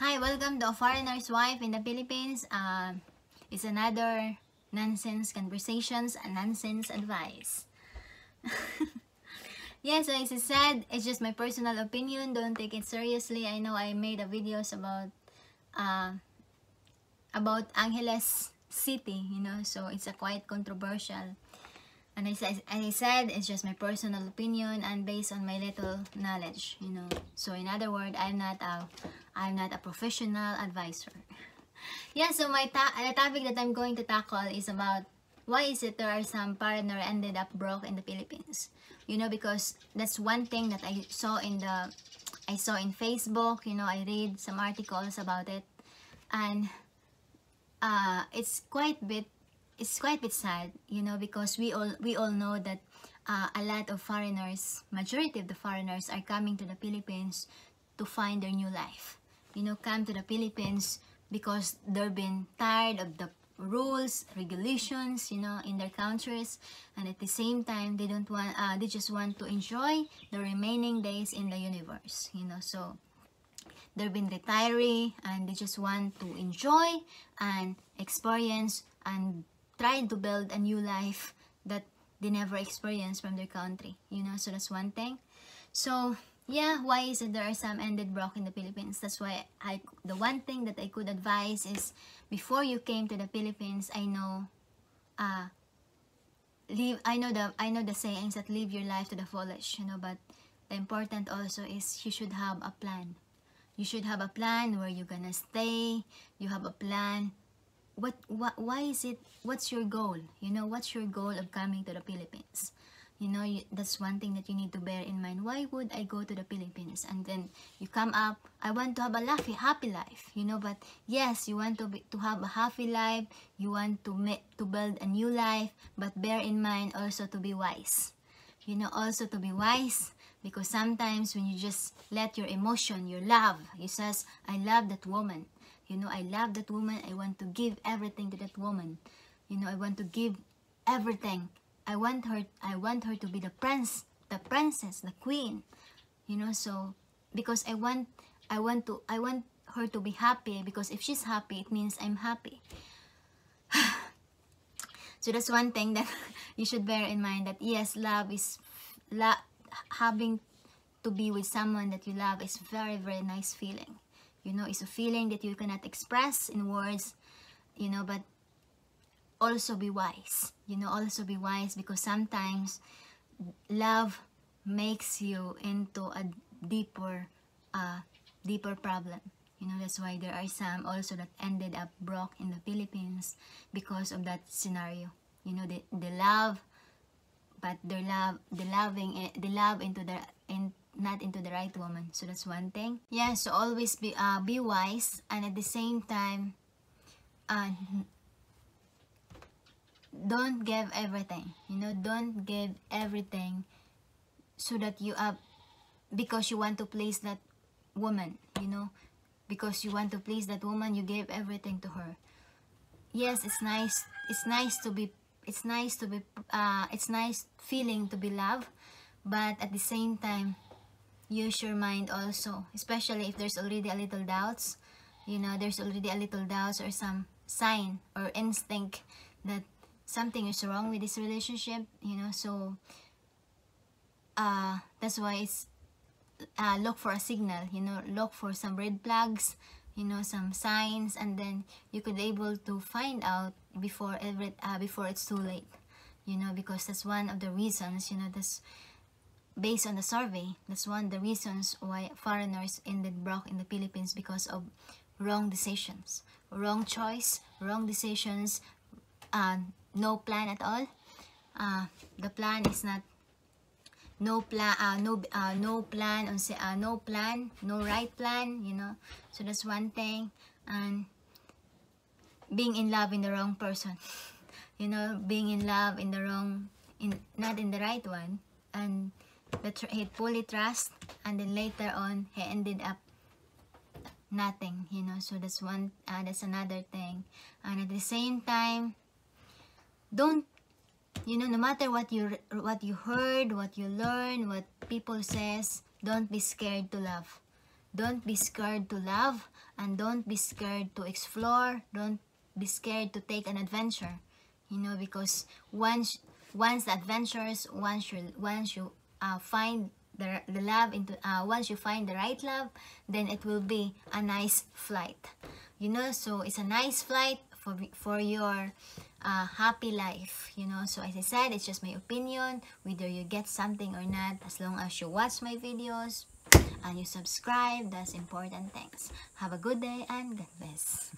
Hi, welcome to A Foreigner's Wife in the Philippines. It's another nonsense conversations and nonsense advice. Yes, so as I said, it's just my personal opinion. Don't take it seriously. I know I made a videos about Angeles City, so it's a quite controversial. And as I said, it's just my personal opinion and based on my little knowledge, So in other words, I'm not a professional advisor. Yeah, so the topic that I'm going to tackle is about why is it there are some foreigner ended up broke in the Philippines. Because that's one thing that I saw in Facebook. I read some articles about it, and it's quite bit sad, because we all know that a lot of foreigners, majority of the foreigners are coming to the Philippines to find their new life. Come to the Philippines because they've been tired of the rules, regulations, in their countries, and at the same time they just want to enjoy the remaining days in the universe, so they've been retiree and they just want to enjoy and experience and trying to build a new life that they never experienced from their country, so that's one thing. So yeah, why is it there are some ended broke in the Philippines? That's why the one thing that I could advise is, before you came to the Philippines, I know the sayings that live your life to the fullest, but the important also is you should have a plan. You should have a plan where you're gonna stay. You have a plan. Why is it? What's your goal? What's your goal of coming to the Philippines? That's one thing that you need to bear in mind. Why would I go to the Philippines? And then you come up, I want to have a happy life, but yes, you want to have a happy life, you want to build a new life, but bear in mind also to be wise. Also to be wise, because sometimes when you just let your emotion, your love, you says, I love that woman. I love that woman. I want to give everything to that woman. I want to give everything. I want her to be the princess, the queen. So because I want her to be happy, because if she's happy, it means I'm happy. So that's one thing that you should bear in mind, that yes, having to be with someone that you love is very, very nice feeling. It's a feeling that you cannot express in words, but also be wise. Also be wise, because sometimes love makes you into a deeper problem. That's why there are some also that ended up broke in the Philippines because of that scenario. The love, but the love not into the right woman. So that's one thing. Yeah, so always be wise, and at the same time don't give everything. Don't give everything so that you because you want to please that woman. Because you want to please that woman, you give everything to her. Yes, it's nice feeling to be loved, but at the same time, use your mind also, especially if there's already a little doubts. There's already a little doubts or some sign or instinct that something is wrong with this relationship. So that's why it's look for a signal. Look for some red flags, some signs, and then you could able to find out before it's too late. Because that's one of the reasons. That's based on the survey. That's one of the reasons why foreigners ended broke in the Philippines, because of wrong decisions, wrong choice, wrong decisions, no plan at all. The plan is not no plan, no right plan. So that's one thing. And being in love in the wrong person. Being in love in the wrong, not in the right one, and he fully trust, and then later on he ended up nothing. So that's another thing. And at the same time, don't, no matter what you heard, what you learn, what people says, don't be scared to love. Don't be scared to love, and don't be scared to explore. Don't be scared to take an adventure, you know, because once the adventures, once you find the love into once you find the right love, then it will be a nice flight, you know. So it's a nice flight for your happy life, you know. So as I said, it's just my opinion, whether you get something or not. As long as you watch my videos and you subscribe, that's important. Thanks. Have a good day and God bless.